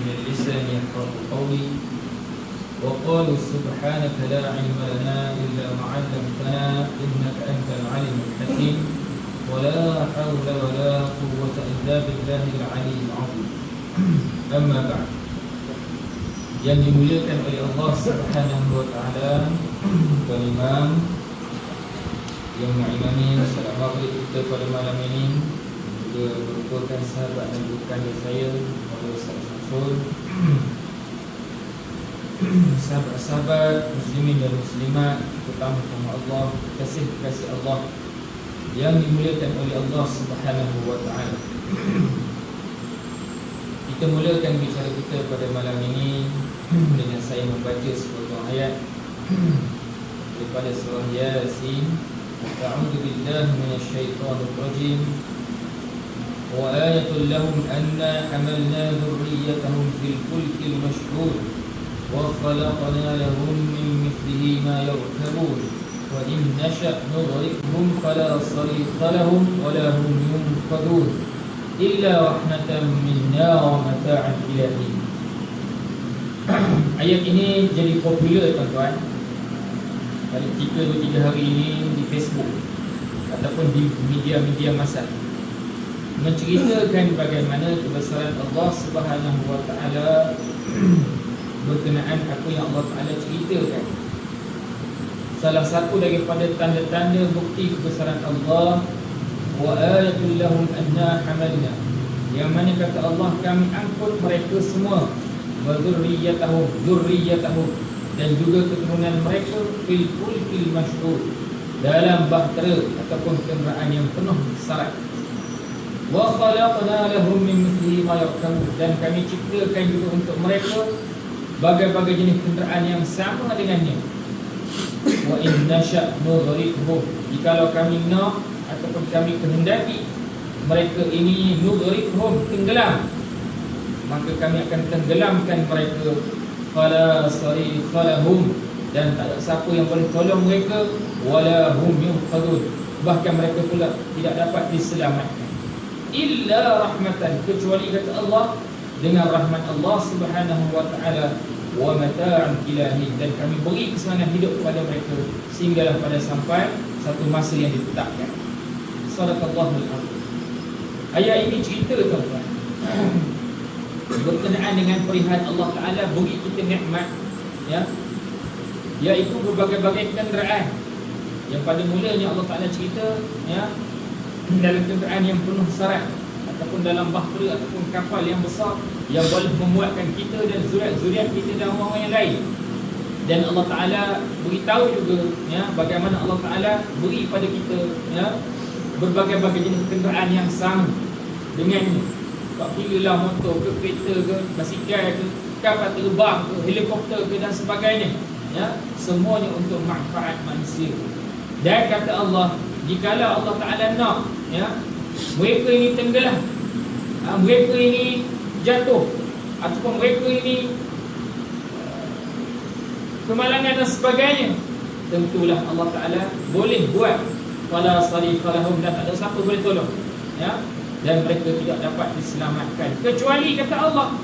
من لساني يفقهوا قولي وقالوا سبحانك لا علم لنا إلا ما علمتنا إنك أنت العليم الحكيم ولا حول ولا قوة إلا بالله العلي العظيم. أما بعد, yang dimuliakan oleh Allah Subhanahu wa taala, Tuan Imam yang mengimami salat maghrib kita pada malam ini, juga merupakan sahabat dan bukan saya, Ustaz Samsul, sahabat-sahabat muslimin dan muslimat, terutama Allah, kasih Allah yang dimuliakan oleh Allah Subhanahu wa taala. Kita mulakan bicara kita pada malam ini dengan saya membaca sebuah ayat daripada surah Yasin. A'udzu billahi minasyaitonir rajim. Wa ayatul lahum anna hamalna dhurriyyatahum fil fulkil mashhur wa khalaqna lahum min mithlihi ma yarkabun wa in nasha' nughrikhum fala sarikha lahum wa la hum yunqadun illa rahmatan minna wa mata'an ilahi. Ayat ini jadi popular tuan-tuan pada 3 hari ini di Facebook ataupun di media-media massa, menceritakan bagaimana kebesaran Allah Subhanahu wa taala berkenaan apa yang Allah Taala ceritakan. Salah satu daripada tanda-tanda bukti kebesaran Allah, wa ayatul lahum anna hamalna, yang mana kata Allah, kami angkut mereka semua, wa dzurriyyatahum, dan juga keturunan mereka, fil fulkil mashhur, dalam bahtera ataupun kenderaan yang penuh syarat. Wa khalaqna lahum min mithlihi ma yarkabun, dan kami ciptakan juga untuk mereka bagai-bagai jenis kenderaan yang sama dengannya. Wa in nasha' nughrikhum, jikalau kami nak ataupun kami kehendaki mereka ini nughrikhum, tenggelam, maka kami akan tenggelamkan mereka. Fala sarikha lahum, dan tak ada siapa yang boleh tolong mereka. Wala hum yunqadun, bahkan mereka pula tidak dapat diselamatkan. Illa rahmatan, kecuali kata Allah dengan rahmat Allah Subhanahu wa taala, wa mata'an ilahi, dan kami beri kesenangan hidup kepada mereka sehinggalah pada sampai satu masa yang ditetapkan. Sadaqallahul azim. Ayat ini cerita tuan-tuan berkenaan dengan perihal Allah Taala beri kita nikmat, ya, iaitu berbagai-bagai kenderaan yang pada mulanya Allah Taala cerita, ya, dalam kenderaan yang penuh syarat ataupun dalam bahtera ataupun kapal yang besar yang boleh memuatkan kita dan zuriat-zuriat kita dan orang yang lain. Dan Allah Taala beritahu juga, ya, bagaimana Allah Taala beri pada kita, ya, berbagai-bagai jenis kenderaan yang sama dengannya. Tak kira motor ke, kereta ke, basikal ke, kapal terbang ke, helikopter ke dan sebagainya, ya, semuanya untuk manfaat manusia. Dan kata Allah, jikalau Allah Taala nak, ya, mereka ini tenggelam, mereka ini jatuh, ataupun mereka ini kemalangan dan sebagainya, tentulah Allah Taala boleh buat wala sarikha lahum, dan tak ada siapa boleh tolong, ya, dan mereka tidak dapat diselamatkan kecuali kata Allah,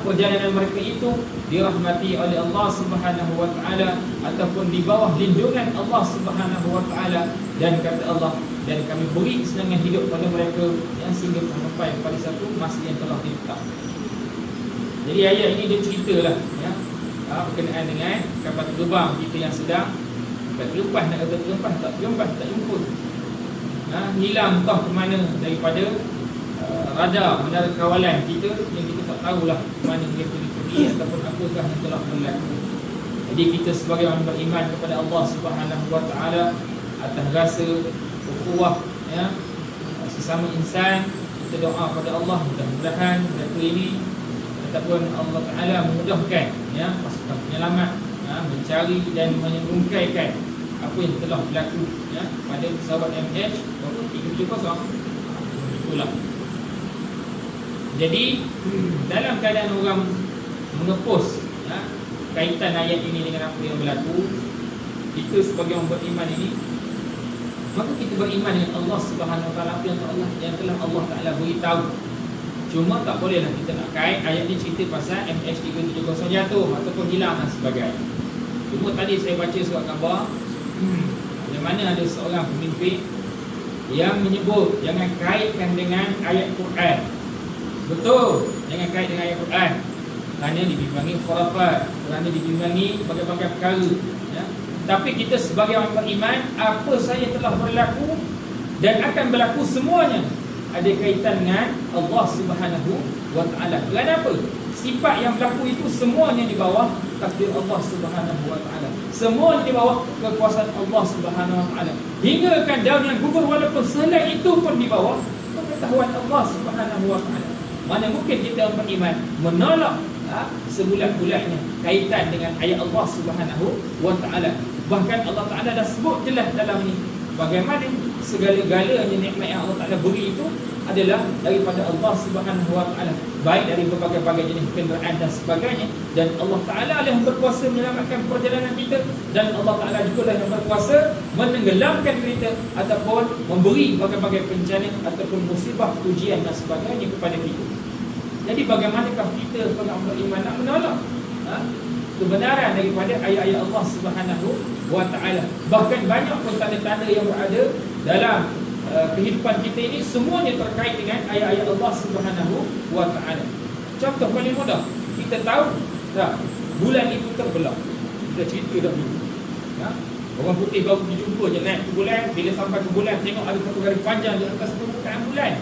perjalanan mereka itu dirahmati oleh Allah Subhanahu wa taala ataupun di bawah lindungan Allah Subhanahu wa taala. Dan kata Allah, dan kami beri kesenangan hidup pada mereka yang sehingga sampai pada satu masa yang telah ditetapkan. Jadi ayat ini dia ceritalah, ya, berkenaan dengan kapal terbang kita yang sedang terlepas, nak kata terlepas tak jemput, hilang entah ke mana daripada radar menara kawalan kita, yang kita tak tahulah ke mana mereka pergi ataupun apakah yang telah berlaku. Jadi kita sebagai orang beriman kepada Allah Subhanahu wa taala, atas rasa ukhuwah, ya, sesama insan, kita doa kepada Allah mudah-mudahan mereka ini ataupun Allah Taala memudahkan, ya, pasukan penyelamat, mencari dan menyembungkaikan apa yang telah berlaku, ya, pada pesawat MH370. Itulah. Jadi dalam keadaan orang mengepus, ya, kaitan ayat ini dengan apa yang berlaku, kita sebagai orang beriman ini, maka kita beriman dengan Allah Subhanahu wa taala, yang telah Allah Taala beritahu, Cuma tak bolehlah kita nak kait ayat ni cerita pasal MH370 jatuh ataupun hilang dan sebagainya. Cuma tadi saya baca surat khabar yang mana ada seorang pemimpin yang menyebut jangan kaitkan dengan ayat Quran. Betul, jangan kait dengan ayat Quran. Kerana dibimbangi khurafat, kerana dibimbangi berbagai-bagai perkara, ya. Tapi kita sebagai orang beriman, apa sahaja telah berlaku dan akan berlaku semuanya ada kaitan dengan Allah Subhanahu wa taala. Kenapa? Sifat yang berlaku itu semuanya di bawah takdir Allah Subhanahu wa taala. Semuanya di bawah kekuasaan Allah Subhanahu wa taala. Hingga kan daun yang gugur walaupun selai itu pun di bawah pengetahuan Allah Subhanahu wa taala. Mana mungkin kita beriman menolak sebulat-bulatnya kaitan dengan ayat Allah Subhanahu wa taala. Bahkan Allah Taala dah sebut jelas dalam ni bagaimana segala-galanya nikmat yang Allah Taala beri itu adalah daripada Allah Subhanahu wa taala, baik dari berbagai-bagai jenis kenderaan dan sebagainya, dan Allah Taala lah yang berkuasa menyelamatkan perjalanan kita, dan Allah Taala juga lah yang berkuasa menenggelamkan kita ataupun memberi berbagai-bagai bencana ataupun musibah, ujian dan sebagainya kepada kita. Jadi bagaimanakah kita orang beriman nak menolak kebenaran daripada ayat-ayat Allah Subhanahu wa taala? Bahkan banyak pun tanda-tanda yang berada dalam kehidupan kita ini semuanya terkait dengan ayat-ayat Allah Subhanahu wa taala. Contoh paling mudah, kita tahu tak bulan itu terbelah. Kita cerita dah dulu. Orang putih baru dijumpa je naik ke bulan, bila sampai ke bulan tengok ada satu garis panjang di atas permukaan bulan.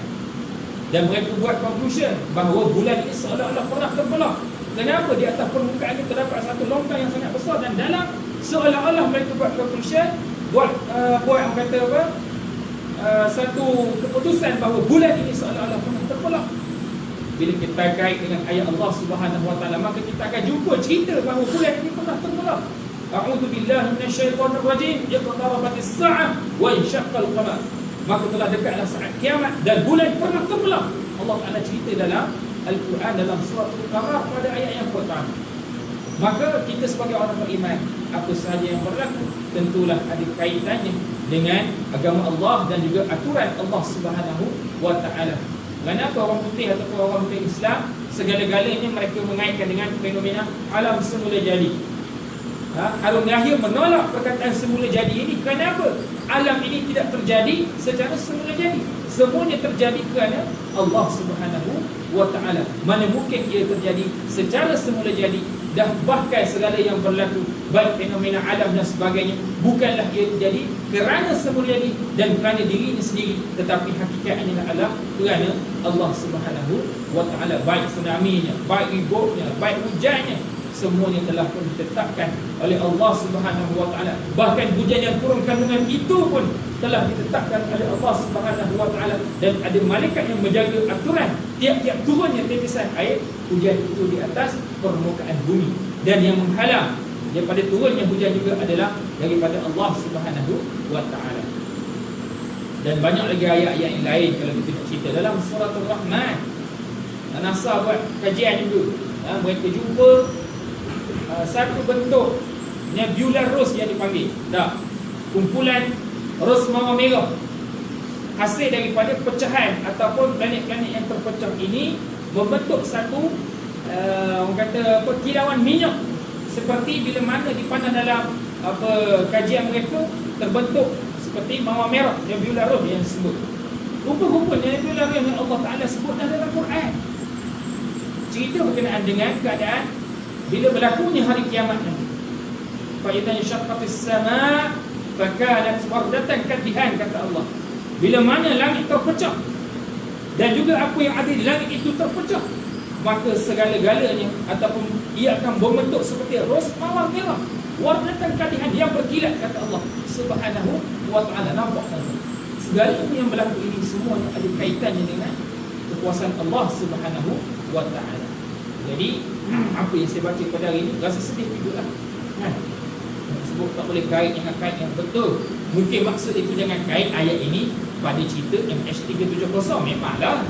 Dan mereka buat conclusion bahawa bulan ini seolah-olah pernah terbelah. Kenapa? Di atas permukaan itu terdapat satu longkang yang sangat besar, dan dalam seolah-olah mereka buat conclusion, buat orang kata apa, satu keputusan bahawa bulan ini seolah-olah pernah terbelah. Bila kita kait dengan ayat Allah Subhanahu wa taala, maka kita akan jumpa cerita bahawa bulan ini pernah terbelah. A'udzu billahi minasyaitonir rajim. Iqtarabatis sa'ah wa insyaqqal qamar. Maka telah dekatlah saat kiamat dan bulan pernah terbelah. Allah Taala cerita dalam Al-Quran dalam surah Al-Qamar pada ayat yang pertama. Maka kita sebagai orang beriman, apa sahaja yang berlaku tentulah ada kaitannya dengan agama Allah dan juga aturan Allah Subhanahu wa taala. Kenapa orang putih ataupun orang putih Islam segala-galanya mereka mengaitkan dengan fenomena alam semula jadi. Harun Yahya menolak perkataan semula jadi ini. Kenapa? Alam ini tidak terjadi secara semula jadi. Semuanya terjadi kerana Allah Subhanahu wa taala. Mana mungkin ia terjadi secara semula jadi, dah bahkan segala yang berlaku baik fenomena alam dan sebagainya bukanlah ia terjadi kerana semula jadi dan kerana dirinya sendiri, tetapi hakikatnya adalah kerana Allah Subhanahu wa taala. Baik tsunami-nya, baik ributnya, baik hujannya, semuanya telah pun ditetapkan oleh Allah Subhanahu wa taala. Bahkan hujan yang turun kandungan itu pun telah ditetapkan oleh Allah Subhanahu wa taala, dan ada malaikat yang menjaga aturan tiap-tiap turunnya tetesan air hujan itu di atas permukaan bumi. Dan yang menghalang daripada turunnya hujan juga adalah daripada Allah Subhanahu wa taala. Dan banyak lagi ayat-ayat yang lain kalau kita nak cerita dalam surah Ar-Rahman. NASA buat kajian juga. Mereka jumpa satu bentuk nebular rose yang dipanggil, kumpulan rose mawar merah, hasil daripada pecahan ataupun planet-planet yang terpecah ini membentuk satu orang kata apa, kilauan minyak, seperti bila mana dipandang dalam kajian mereka terbentuk seperti mawar merah, nebular rose yang disebut. Rupa-rupanya nebular rose yang Allah Ta'ala sebut dalam Quran cerita berkenaan dengan keadaan bila berlakunya hari kiamat nanti. Fa idza insyaqqatis sama' fa kanat wardatan kadihan, kata Allah. Bila mana langit terpecah dan juga apa yang ada di langit itu terpecah, maka segala-galanya ataupun ia akan berbentuk seperti ros mawar merah, wardatan kadihan, yang berkilat, kata Allah Subhanahu wa taala. Nampak tak? Segala yang berlaku ini semuanya ada kaitannya dengan kekuasaan Allah Subhanahu wa taala. Jadi apa yang saya baca pada hari ini rasa sedih juga lah. Sebab tak boleh kait dengan kait yang betul. Mungkin maksud itu jangan kait ayat ini pada cerita MH370. Memanglah,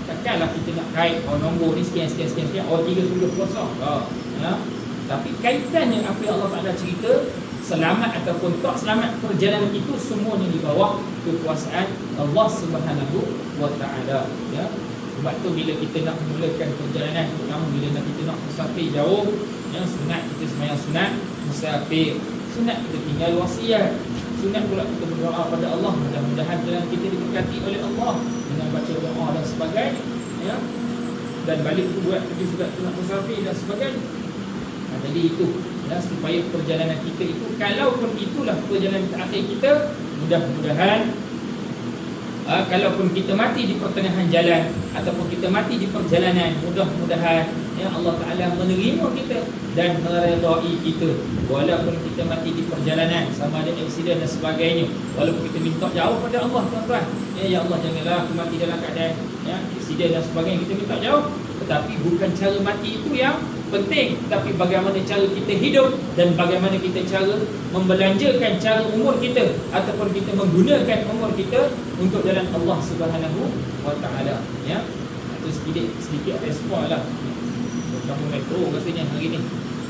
takkanlah kita nak kait nombor ni sekian 370. Tapi kaitannya apa yang Allah Ta'ala cerita, selamat ataupun tak selamat perjalanan itu semuanya di bawah kekuasaan Allah Subhanahu wa taala, ya. Sebab tu bila kita nak memulakan perjalanan, terutama bila kita nak musafir jauh, ya, sunat kita sembahyang sunat musafir, sunat kita tinggal wasiat, sunat pula kita berdoa pada Allah, mudah-mudahan jalan kita diberkati oleh Allah dengan baca doa dan sebagainya, ya. Dan balik tu buat pergi surat sunat musafir dan sebagainya. Jadi itu, ya, supaya perjalanan kita itu, kalaupun itulah perjalanan terakhir kita, mudah-mudahan kalaupun kita mati di pertengahan jalan ataupun kita mati di perjalanan, mudah-mudahan, ya, Allah Ta'ala menerima kita dan meredai kita. Walaupun kita mati di perjalanan, sama ada aksiden dan sebagainya, walaupun kita minta jauh pada Allah, tuan-tuan, ya Allah, janganlah aku mati dalam keadaan, ya, aksiden dan sebagainya, kita minta jauh. Tetapi bukan cara mati itu yang penting, tapi bagaimana cara kita hidup dan bagaimana kita cara membelanjakan cara umur kita ataupun kita menggunakan umur kita untuk jalan Allah Subhanahu wa Ta'ala, ya. Itu sedikit respon lah. Kamu metro rasanya hari ni,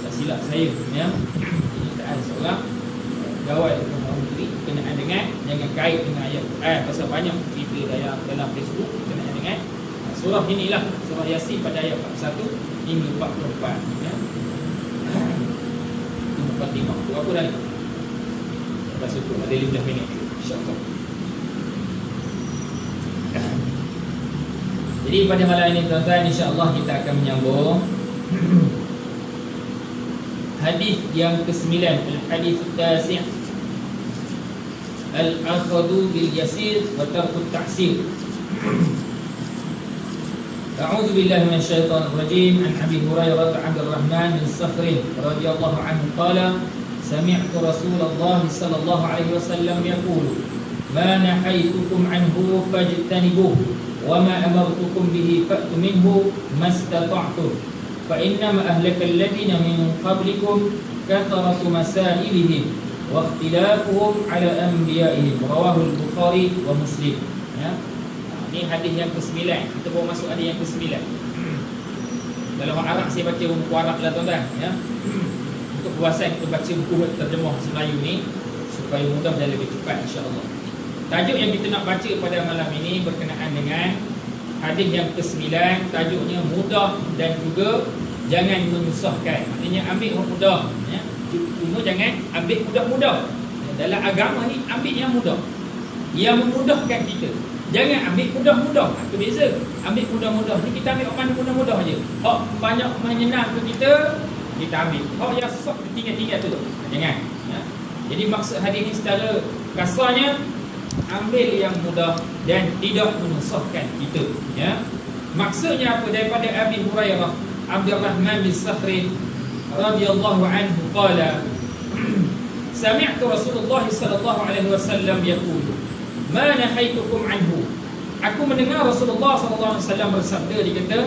tak silap saya, ya. Ini tak ada seorang gawai kenaan dengan, jangan kait dengan ayat Quran, pasal banyak cerita dalam Facebook kenaan dengan surah inilah, surah Yasin pada ayat 41 hingga 44, ya. Itu mukadimah. Berapa dah ni? Lepas itu ada 15 minit, insya-Allah. Jadi pada malam ini, tuan-tuan, insya-Allah kita akan menyambung hadis yang ke-9, al-hadis at-tasi', al-akhadhu bil yasir wa tarku at-ta'sir. أعوذ بالله من الشيطان الرجيم. عن أبي هريرة عبد الرحمن بن صخر رضي الله عنه قال سمعت رسول الله صلى الله عليه وسلم يقول ما نهيتكم عنه فاجتنبوه وما أمرتكم به فأتوا منه ما استطعتم فإنما أهلك الذين من قبلكم كثرة مسائلهم واختلافهم على أنبيائهم. رواه البخاري ومسلم. Ini hadis yang ke-9. Kita baru masuk hadis yang ke-9. Dalam Arab saya baca buku Arab lah, tuan-tuan, ya. Untuk puasan kita baca buku terjemah Melayu ni supaya mudah dan lebih cepat, insya-Allah. Tajuk yang kita nak baca pada malam ini berkenaan dengan hadis yang ke-9. Tajuknya mudah dan juga jangan menyusahkan. Maksudnya ambil yang mudah, ya. Cuma jangan ambil mudah-mudah. Dalam agama ni ambil yang mudah, yang memudahkan kita. Jangan ambil mudah-mudah. Itu beza. Ambil mudah-mudah ni kita ambil mana mudah-mudah je. Hak banyak menyenang ke kita, kita ambil. Hak yang susah tinggal-tinggal tu. Jangan, ya. Jadi maksud hadis ni secara kasarnya, ambil yang mudah dan tidak menyusahkan kita, ya. Maksudnya apa? Daripada Abi Hurairah Abdurrahman bin Sakhr radhiyallahu anhu qala sami'tu Rasulullah sallallahu alaihi wasallam yaqulu ma nahaitukum anhu. Aku mendengar Rasulullah sallallahu alaihi wasallam bersabda, dia kata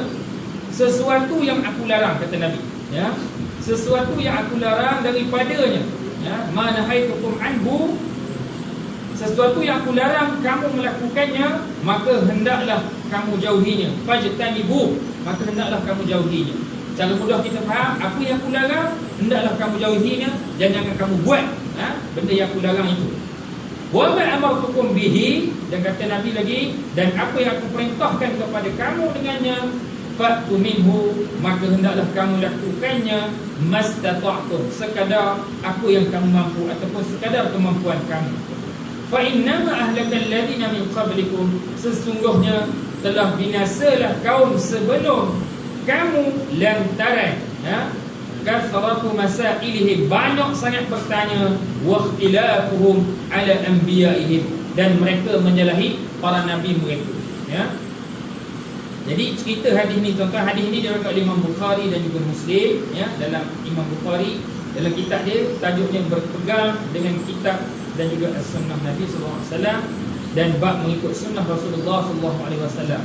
sesuatu yang aku larang, kata Nabi, ya, sesuatu yang aku larang daripadanya, ya, ma nahaitukum anhu, sesuatu yang aku larang kamu melakukannya, maka hendaklah kamu jauhinya. Fajtanibu, maka hendaklah kamu jauhinya. Cara mudah kita faham, apa yang aku larang hendaklah kamu jauhinya dan jangan kamu buat, ha, benda yang aku larang itu. Wa ma amartukum bihi, dan kata Nabi lagi, dan apa yang aku perintahkan kepada kamu dengannya, fa'tu minhu, maka hendaklah kamu lakukannya, mastata'tum, sekadar apa yang kamu mampu ataupun sekadar kemampuan kamu. Fa innama ahlakal ladina min qablikum, sesungguhnya telah binasalah kaum sebelum kamu lantaran, ha, kathratu masailihim, banyak sangat bertanya, wa ikhtilafuhum ala anbiya'ihim, dan mereka menyalahi para nabi mereka, ya. Jadi cerita hadis ni, tuan-tuan, hadis ni diriwayatkan oleh Imam Bukhari dan juga Muslim, ya. Dalam Imam Bukhari, dalam kitab dia, tajuknya berpegang dengan kitab dan juga as-sunnah Nabi SAW dan bab mengikut sunnah Rasulullah SAW.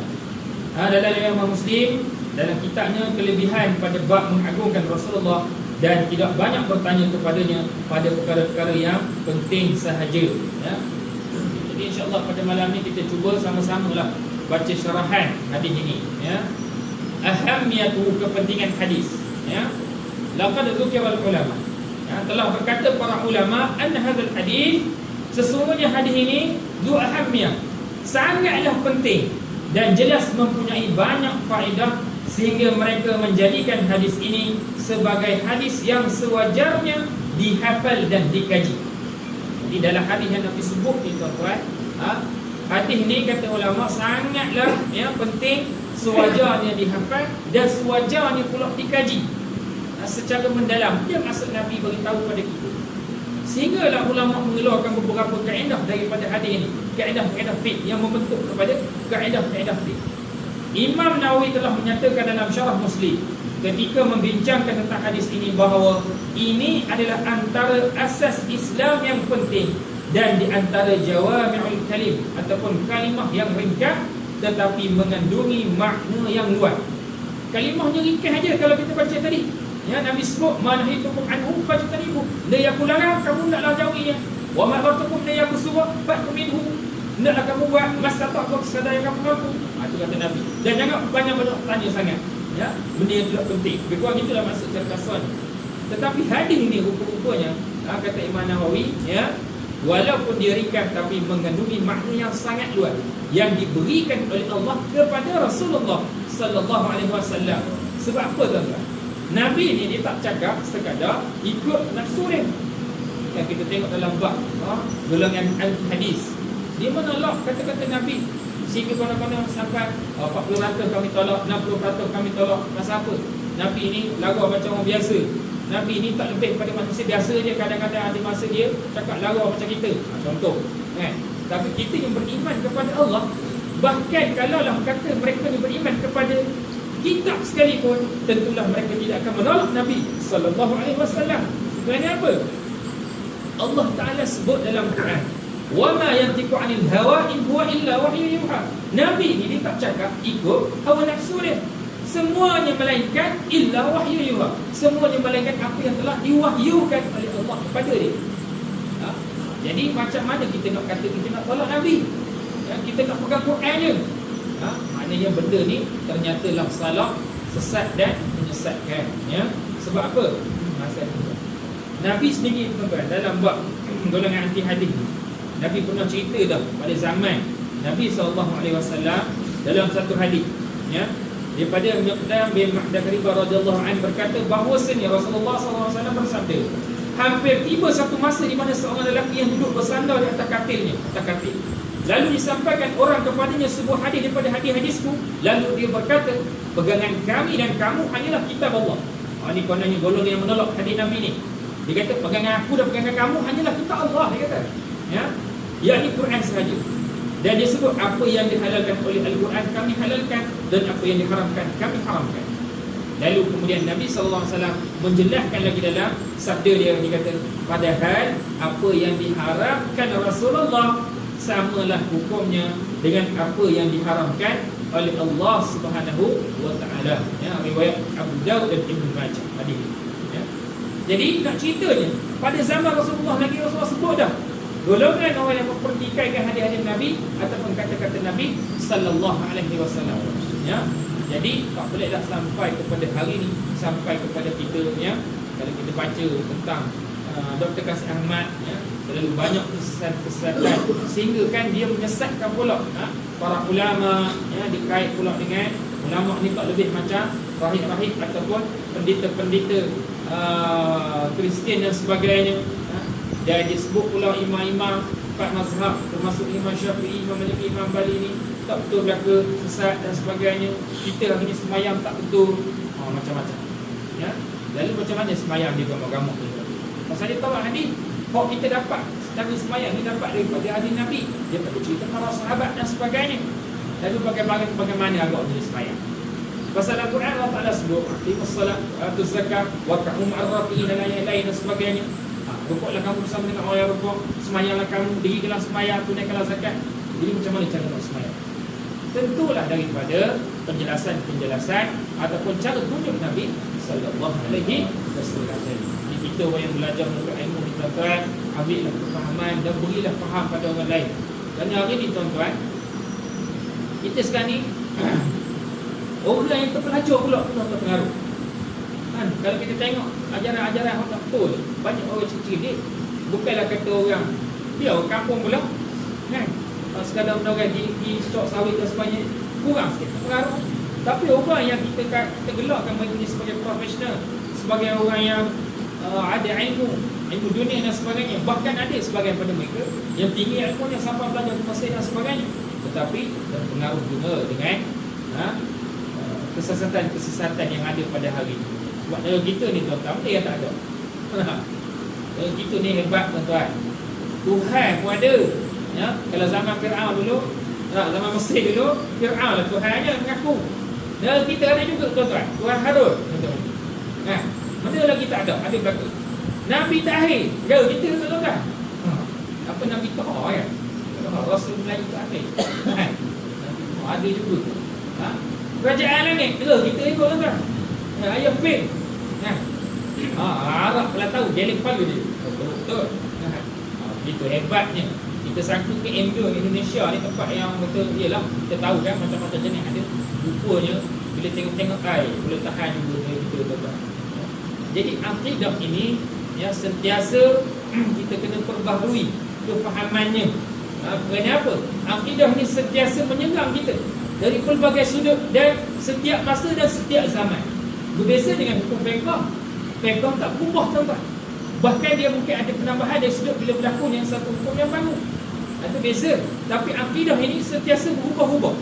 Dalam Imam Muslim, dalam kitabnya kelebihan pada bab mengagungkan Rasulullah dan tidak banyak bertanya kepadanya pada perkara-perkara yang penting sahaja, ya. Jadi insya-Allah pada malam ni kita cuba sama-samalah baca syarahan hadis ini, ya. Ahamiyatu, kepentingan hadis, ya. Laqad dzukira ulama, ya, telah berkata para ulama, anna hadzal hadis, sesungguhnya hadis ini zu ahamiyah, sangatlah penting, dan jelas mempunyai banyak faedah, sehingga mereka menjadikan hadis ini sebagai hadis yang sewajarnya dihafal dan dikaji. Jadi dalam hadis yang Nabi sebut ni tuan-tuan, hadis ni kata ulama sangatlah penting, sewajarnya dihafal dan sewajarnya pula dikaji secara mendalam. Dia maksud Nabi beritahu pada kita. Sehinggalah ulama mengeluarkan beberapa kaedah daripada hadis ini, kaedah-kaedah fiqh yang membentuk kepada kaedah-kaedah fiqh. Imam Nawawi telah menyatakan dalam Syarah Muslim ketika membincangkan tentang hadis ini bahawa ini adalah antara asas Islam yang penting dan di antara jawami'ul kalim ataupun kalimah yang ringkas tetapi mengandungi makna yang luas. Kalimahnya ringkas aja kalau kita baca tadi. Ya, Nabi sebut manahitukum anhu fajtanibu. Dia aku larang kamu naklah jauhinya. Wa ma amartukum dia aku suruh fa'tu minhu. Naklah kamu buat mastata'tum sekadar yang kamu mampu. Itu kata Nabi. Dan jangan banyak-banyak tanya sangat. Ya, benda yang tidak penting. Lebih kurang itulah maksud cerdasan. Tetapi hadis ini rupa-rupanya kata Imam Nawawi, ya, walaupun dia ringkas tapi mengandungi makna yang sangat luas yang diberikan oleh Allah kepada Rasulullah sallallahu alaihi wasallam. Sebab apa tuan-tuan? Nabi ni dia tak cakap sekadar ikut nafsu dia. Yang kita tengok dalam bab golongan hadis, dia menolak kata-kata Nabi. Sehingga kadang-kadang sampai 40% kami tolak, 60% kami tolak. Pasal apa? Nabi ni lagu macam orang biasa. Nabi ni tak lebih pada manusia biasa je. Kadang-kadang ada masa dia cakap lagu macam kita, contoh kan? Tapi kita yang beriman kepada Allah, bahkan kalaulah kata mereka ni beriman kepada kitab sekalipun, tentulah mereka tidak akan menolak Nabi sallallahu alaihi wasallam. Kerana apa? Allah Taala sebut dalam Quran, "Wa ma yantiqu 'anil hawa in huwa illa wahyu yuha." Nabi ni dia tak cakap ikut hawa nafsu dia. Semuanya melainkan illa wahyu yuha. Semuanya melainkan apa yang telah diwahyukan oleh Allah kepada dia. Jadi macam mana kita nak kata kita nak tolak Nabi? Kita nak pegang Quran je. Maknanya benda ni ternyata lah salah, sesat dan menyesatkan. Ya. Sebab apa? Nabi sendiri tuan-tuan dalam bab golongan anti hadis, Nabi pernah cerita dah pada zaman Nabi SAW dalam satu hadis, ya, daripada Miqdam bin Ma'dakaribah radhiyallahu anhu berkata bahawasanya Rasulullah SAW bersabda, hampir tiba satu masa di mana seorang lelaki yang duduk bersandar di atas katilnya, lalu disampaikan orang kepadanya sebuah hadis daripada hadis-hadisku. Lalu dia berkata, pegangan kami dan kamu hanyalah kitab Allah. Ini kononnya golongan yang menolak hadis Nabi ni. Dia kata, pegangan aku dan pegangan kamu hanyalah kitab Allah. Dia kata, ya, yakni Quran sahaja. Dan dia sebut apa yang dihalalkan oleh Al-Quran kami halalkan, dan apa yang diharamkan kami haramkan. Lalu kemudian Nabi SAW menjelaskan lagi dalam sabda dia. Dia kata, padahal apa yang diharamkan Rasulullah samalah hukumnya dengan apa yang diharamkan oleh Allah Subhanahu wa taala. Ya, riwayat Abu Daud dan Ibnu Majah hadis. Ya. Jadi nak ceritanya pada zaman Rasulullah lagi Rasulullah sebut dah golongan orang yang mempertikaikan hadis-hadis Nabi ataupun kata-kata Nabi sallallahu alaihi wasallam. Ya. Jadi tak bolehlah sampai kepada hari ini, sampai kepada kita, ya. Kalau kita baca tentang Dr. Kasih Ahmad, ya, terlalu banyak kesesatan sehingga kan dia menyesatkan pula para ulama, ya, dikait pula dengan ulama ni tak lebih macam rahib-rahib ataupun pendeta-pendeta Kristian dan sebagainya. Dan disebut pula imam-imam empat mazhab termasuk Imam Syafi'i, Imam Maliki, Imam Bali ni tak betul belaka, sesat dan sebagainya. Kita hari ni semayang tak betul, macam-macam, ya. Lalu macam mana semayang dia gamuk-gamuk ni? Pasal dia tahu hadis, kok kita dapat Nabi semayang ni dapat daripada hadis Nabi, dia pada cerita para sahabat dan sebagainya. Lalu bagaimana agak dia semayang? Pasal Al-Quran Allah Ta'ala sebut aqimus salat wa atuz zakat wa ka'um ar-raqiin dan lain-lain dan sebagainya. Rukuklah kamu bersama dengan orang yang rukuk, semayanglah kamu, dirikanlah semayang, tunaikanlah zakat. Jadi macam mana cara nak semayang? Tentulah daripada penjelasan ataupun cara tunjuk Nabi sallallahu alaihi wasallam. Kita orang yang belajar menuntut ilmu ni tuan-tuan, ambillah kefahaman dan berilah faham pada orang lain. Dan hari ni tuan-tuan, kita sekarang ni orang yang terpelajar pula terpengaruh. Kan, kalau kita tengok ajaran-ajaran orang tak betul, banyak orang cerdik. Bukanlah kata orang dia orang kampung pula, kan, sekadar orang di stok sawit dan sebagainya, kurang sikit pengaruh. Tapi orang yang kita gelarkan mereka ni sebagai profesional, sebagai orang yang ada ilmu dunia dan sebagainya, bahkan ada sebagian pada mereka yang tinggi ilmunya sampai belajar ke Mesir dan sebagainya, tetapi terpengaruh juga dengan kesesatan yang ada pada hari ini. Sebab negara kita ni tuan-tuan, dia yang tak ada. Negara kita ni hebat tuan-tuan, Tuhan pun ada. Ya, kalau zaman Fir'aun dulu, zaman Mesir dulu, Fir'aun lah Tuhannya mengaku. Negara kita ada juga tuan-tuan, Tuhan Harun, tuan-tuan. Mana lagi tak ada? Ada berlaku. Nabi terakhir, negara kita tuan-tuan. Apa Nabi Taha kan? Rasul Melayu terakhir. Ada juga. Kerajaan langit, negara kita ni tuan-tuan. Ayah Bin. Arab kalau tahu, Jelek Palu dia. Betul. Itu hebatnya. Kita sangka ke MU Indonesia ni tempat yang betul, ialah kita tahu kan macam-macam jenis ada. Rupanya bila tengok-tengok air boleh tahan juga kita tuan-tuan. Jadi akidah ini ya sentiasa kita kena perbaharui kefahamannya. Kenapa? Akidah ni sentiasa menyerang kita dari pelbagai sudut dan setiap masa dan setiap zaman. Berbeza dengan hukum fiqh. Fiqh tak berubah tuan-tuan. Bahkan dia mungkin ada penambahan dari sudut bila berlaku yang satu hukum yang baru. Itu beza. Tapi akidah ini sentiasa berubah-ubah.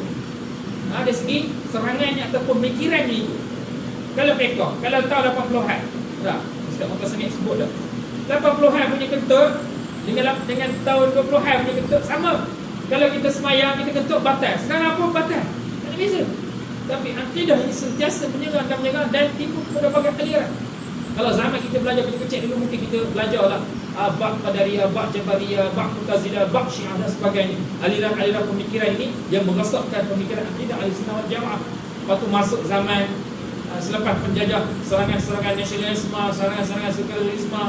Dari segi serangannya ataupun pemikirannya itu. Kalau fiqh, kalau tahu 80-an. Ustaz Muka Semik sebut dah. 80-an punya kentut dengan tahun 20-an punya kentut sama. Kalau kita semayang, kita kentut batal. Sekarang apa batal? Tak ada beza. Tapi akidah ini sentiasa menyerang dan tipu kepada berbagai aliran. Kalau zaman kita belajar kecil-kecil dulu, mungkin kita belajarlah bab Qadariyah, bab Jabariyah, bab Mu'tazilah, bab Syiah dan sebagainya. Aliran-aliran pemikiran ini yang merosakkan pemikiran akidah Ahlussunnah wal Jamaah. Lepas tu masuk zaman selepas penjajah, serangan-serangan nasionalisme, serangan-serangan sekularisme,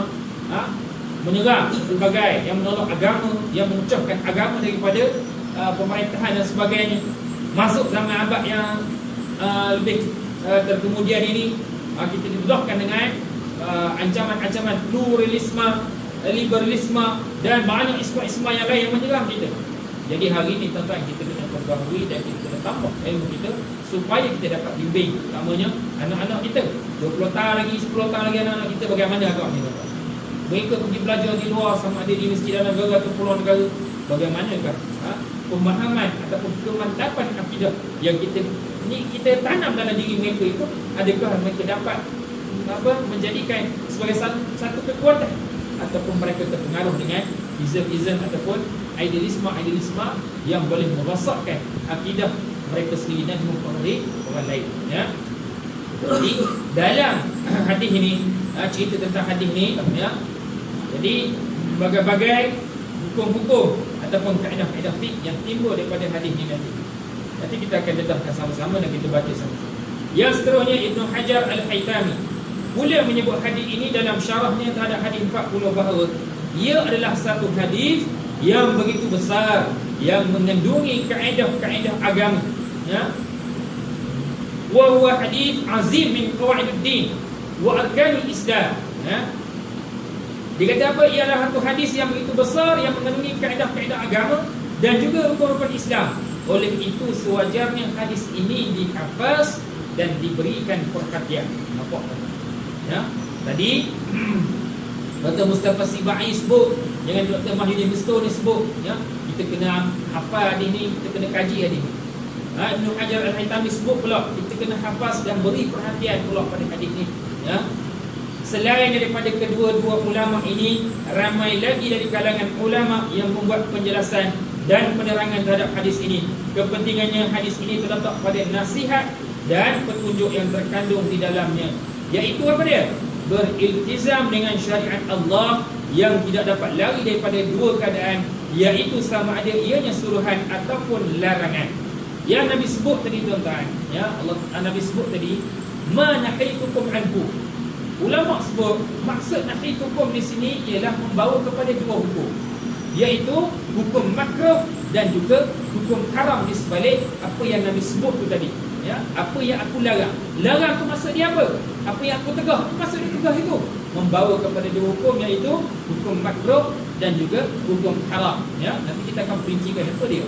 menyerang berbagai yang menolak agama, yang memecahkan agama daripada pemerintahan dan sebagainya. Masuk zaman abad yang lebih terkemudian ini, kita dibedahkan dengan ancaman-ancaman pluralisme, liberalisme dan banyak isma-isma yang lain yang menyerang kita. Jadi hari ini tuan-tuan, kita kena perbaharui dan kita kena tambah ilmu kita supaya kita dapat bimbing utamanya anak-anak kita. 20 tahun lagi, 10 tahun lagi anak-anak kita bagaimana agaknya tuan-tuan. Mereka pergi belajar di luar, sama ada di masjid dalam negara atau pulau negara, bagaimanakah pemahaman ataupun kemantapan akidah yang kita tanam dalam diri mereka itu, adakah mereka dapat menjadikan sebagai satu kekuatan, ataupun mereka terpengaruh dengan izm ataupun idealisme yang boleh merosakkan akidah mereka sendiri dan mempengaruhi orang lain, ya. Jadi dalam hadis ini, cerita tentang hadis ini, ya. Jadi berbagai hukum-hukum ataupun kaedah-kaedah fiqh yang timbul daripada hadis ini nanti kita akan dedahkan sama-sama dan kita baca sama-sama. Yang seterusnya, Ibn Hajar Al-Haytami pula menyebut hadis ini dalam syarahnya terhadap hadis 40 bahawa ia adalah satu hadis yang begitu besar, yang mengandungi kaedah-kaedah agama, ya. Wa huwa hadis azim min qawaiduddin wa arkanul Islam, ya. Dia kata apa? Ialah satu hadis yang begitu besar, yang mengandungi kaedah-kaedah agama dan juga rukun-rukun Islam. Oleh itu sewajarnya hadis ini dihafaz dan diberikan perhatian. Nampak tak? Ya. Tadi Dr. Mustafa Sibai sebut, jangan Dr. Mahyudin Misto ni sebut, ya. Kita kena hafal hadis ni, kita kena kaji hadis ni. Ibn Hajar Al-Haytami sebut pula kita kena hafaz dan beri perhatian pula pada hadis ni, ya. Selain daripada kedua-dua ulama ini, ramai lagi dari kalangan ulama yang membuat penjelasan dan penerangan terhadap hadis ini. Kepentingannya hadis ini terletak pada nasihat dan petunjuk yang terkandung di dalamnya, iaitu apa dia? Beriltizam dengan syariat Allah yang tidak dapat lari daripada dua keadaan, iaitu sama ada ianya suruhan ataupun larangan. Yang Nabi sebut tadi tuan-tuan, ya, Nabi sebut tadi, ma nahaitukum anhu. Ulama sebut maksud nahaitukum di sini ialah membawa kepada dua hukum, iaitu hukum makruh dan juga hukum haram di sebalik apa yang Nabi sebut tu tadi, ya. Apa yang aku larang, larang tu maksud dia apa? Apa yang aku tegah, maksud dia tegah itu membawa kepada dua hukum, iaitu hukum makruh dan juga hukum haram, ya. Nanti kita akan perincikan apa dia.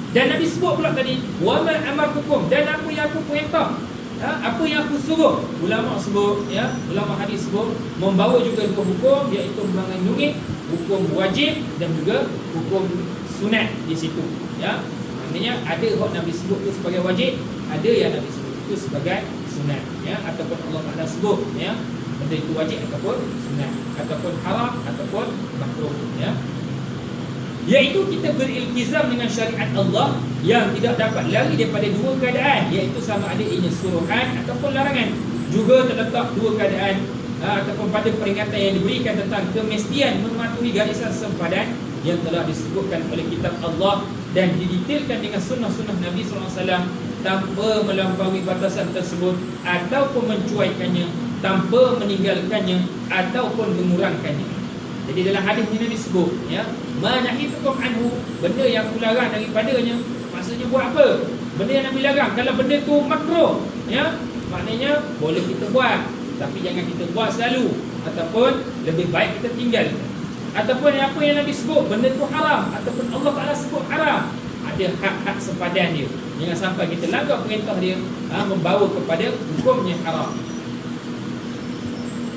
Dan Nabi sebut pula tadi, wa ma amartukum, dan apa yang aku perintah, apa yang aku suruh. Ulama sebut, ulama hadis sebut, membawa juga dua hukum, iaitu mengandungi hukum wajib dan juga hukum sunat di situ. Maknanya ada yang Nabi sebut itu sebagai wajib, ada yang Nabi sebut itu sebagai sunat, ataupun Allah Taala sebut, benda itu wajib ataupun sunat, ataupun haram ataupun makruh, iaitu kita beriltizam dengan syariat Allah yang tidak dapat lari daripada dua keadaan, iaitu sama ada ianya suruhan ataupun larangan. Juga terletak dua keadaan ataupun pada peringatan yang diberikan tentang kemestian mematuhi garisan sempadan yang telah disebutkan oleh kitab Allah dan didetailkan dengan sunnah-sunnah Nabi SAW, tanpa melampaui batasan tersebut ataupun mencuaikannya, tanpa meninggalkannya ataupun mengurangkannya. Jadi dalam hadis ini Nabi sebut, ma nahitukum anhu, benda yang aku larang daripadanya. Maksudnya buat apa? Benda yang Nabi larang, kalau benda tu makruh, maknanya boleh kita buat, tapi jangan kita buat selalu, ataupun lebih baik kita tinggal. Ataupun apa yang Nabi sebut, benda tu haram, ataupun Allah Ta'ala sebut haram, ada hak-hak sepadan dia. Jangan sampai kita langgar perintah dia, membawa kepada hukumnya haram.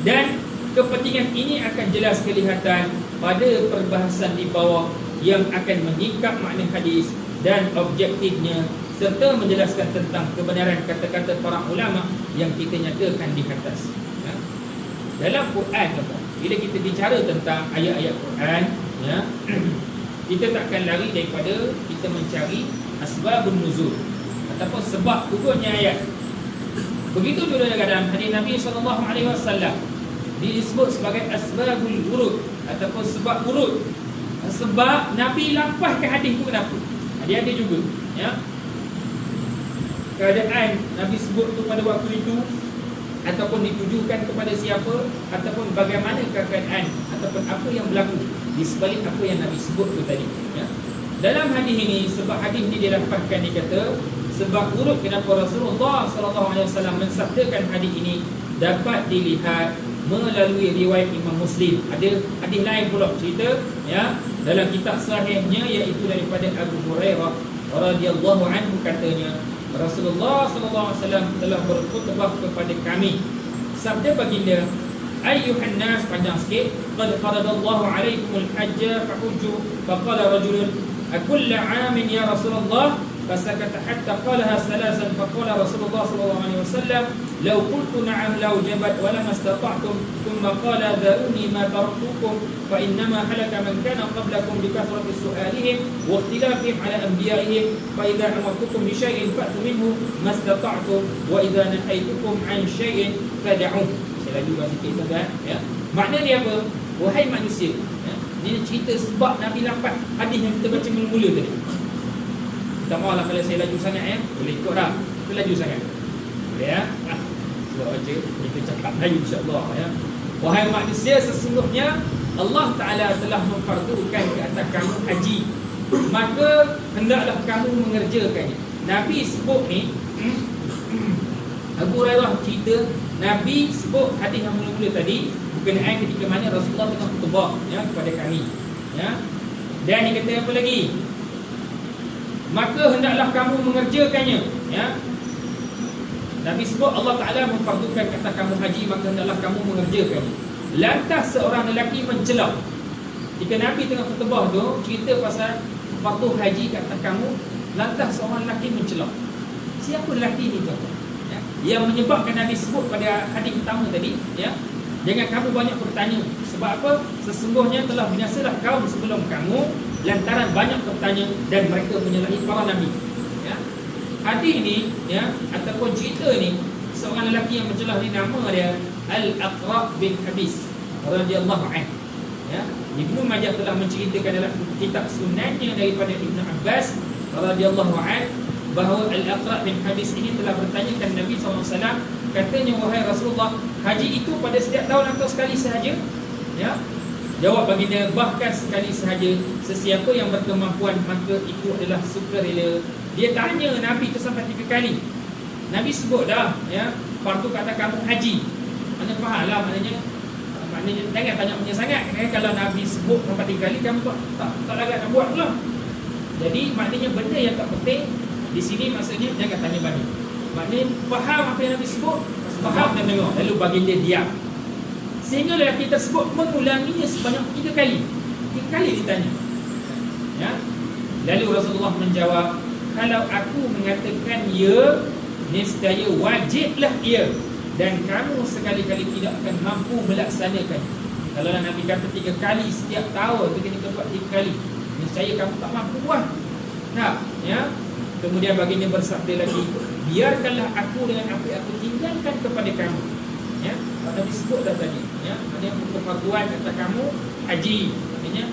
Dan kepentingan ini akan jelas kelihatan pada perbahasan di bawah yang akan menyingkap makna hadis dan objektifnya, serta menjelaskan tentang kebenaran kata-kata para ulama yang kita nyatakan di atas. Dalam Quran, bila kita bicara tentang ayat-ayat Quran, kita takkan lari daripada kita mencari asbabun nuzul ataupun sebab turunnya ayat. Begitu juga dalam hadis Nabi SAW disebut sebagai asbabul wurud ataupun sebab wurud. Sebab Nabi lapaskan hadis itu kenapa? Dia ada juga, keadaan Nabi sebut tu pada waktu itu, ataupun ditujukan kepada siapa, ataupun bagaimana keadaan ataupun apa yang berlaku di sebalik apa yang Nabi sebut tu tadi. Dalam hadis ini, sebab hadis ini dilapaskan, dikata sebab urut kenapa Rasulullah SAW mensabdakan hadis ini dapat dilihat melalui riwayat Imam Muslim. Ada hadis lain pula cerita, dalam kitab sahihnya, iaitu daripada Abu Hurairah radhiyallahu anhu, katanya Rasulullah SAW telah berkhutbah kepada kami. Sabda baginda, ayyuhan nas, panjang sikit, qad faradallahu alaikumul hajja fahujju, faqala rajulun akulla 'amin ya Rasulullah, fasakata hatta qalaha salasan, faqala Rasulullah SAW law qultu na'am law jabat wa lam istata'tum, thumma qala dharuni ma taraktukum fa innama halaka man kana qablakum bi kathrati su'alihim wa ikhtilafihim ala anbiya'ihim, fa idza amartukum bi shay'in fa'tu minhu mastata'tum wa idza nahaytukum 'an shay'in fad'uh. Saya lagi bahasa sikit saja, makna dia apa? Wahai manusia, dia cerita sebab Nabi lapat hadis yang kita baca mula-mula tadi. Tak mahulah kalau saya laju sangat, boleh ikut dah. Kita laju sangat, boleh sebab baca kita cakap laju, insyaAllah. Wahai manusia, sesungguhnya Allah Ta'ala telah memfardukan ke atas kamu haji, maka hendaklah kamu mengerjakannya. Nabi sebut ni, Abu Hurairah cerita, Nabi sebut hadis yang mula-mula tadi berkenaan ketika mana Rasulullah tengah khutbah kepada kami, dan dia kata apa lagi? Maka hendaklah kamu mengerjakannya. Nabi sebut Allah Ta'ala memfardukan kata kamu haji, maka hendaklah kamu mengerjakannya. Lantas seorang lelaki mencela. Jika Nabi tengah khutbah tu cerita pasal fardu haji kata kamu, lantas seorang lelaki mencela. Siapa lelaki ni tu? Yang menyebabkan Nabi sebut pada hadis pertama tadi, jangan kamu banyak bertanya. Sebab apa? Sesungguhnya telah binasalah kaum sebelum kamu lantaran banyak bertanya dan mereka menyalahi para nabi. Hadis ni, ataupun cerita ni, seorang lelaki yang mencelah ni, nama dia Al-Aqra' bin Habis radhiyallahu anhu. Ibnu Majah telah menceritakan dalam kitab sunannya daripada Ibnu Abbas radhiyallahu anhu bahawa Al-Aqra' bin Habis ini telah bertanyakan Nabi SAW, katanya, wahai Rasulullah, haji itu pada setiap tahun atau sekali sahaja? Jawab baginda, bahkan sekali sahaja. Sesiapa yang berkemampuan maka itu adalah sukarela. Dia tanya Nabi itu sampai 3 kali. Nabi sebut dah, fardu kata kamu haji. Mana faham lah, maknanya jangan tanya punya sangat. Kalau Nabi sebut sampai 3 kali, kamu tak lagat nak buat lah. Jadi maknanya benda yang tak penting di sini maksudnya jangan tanya balik. Maknanya faham apa yang Nabi sebut, faham dan dengar, lalu baginda diam. Sehingga lelaki tersebut mengulanginya sebanyak 3 kali. 3 kali ditanya. Ya. Lalu Rasulullah menjawab, kalau aku mengatakan ya, nescaya wajiblah ia, dan kamu sekali-kali tidak akan mampu melaksanakan. Kalau Nabi kata 3 kali setiap tahun, kita kena buat 3 kali, nescaya kamu tak mampu buat. Nah, ya. Kemudian baginda bersabda lagi, biarkanlah aku dengan apa yang aku tinggalkan kepada kamu. Ya, Nabi sebut dah tadi. Ya, maknanya kefarduan kata kamu haji. Maknanya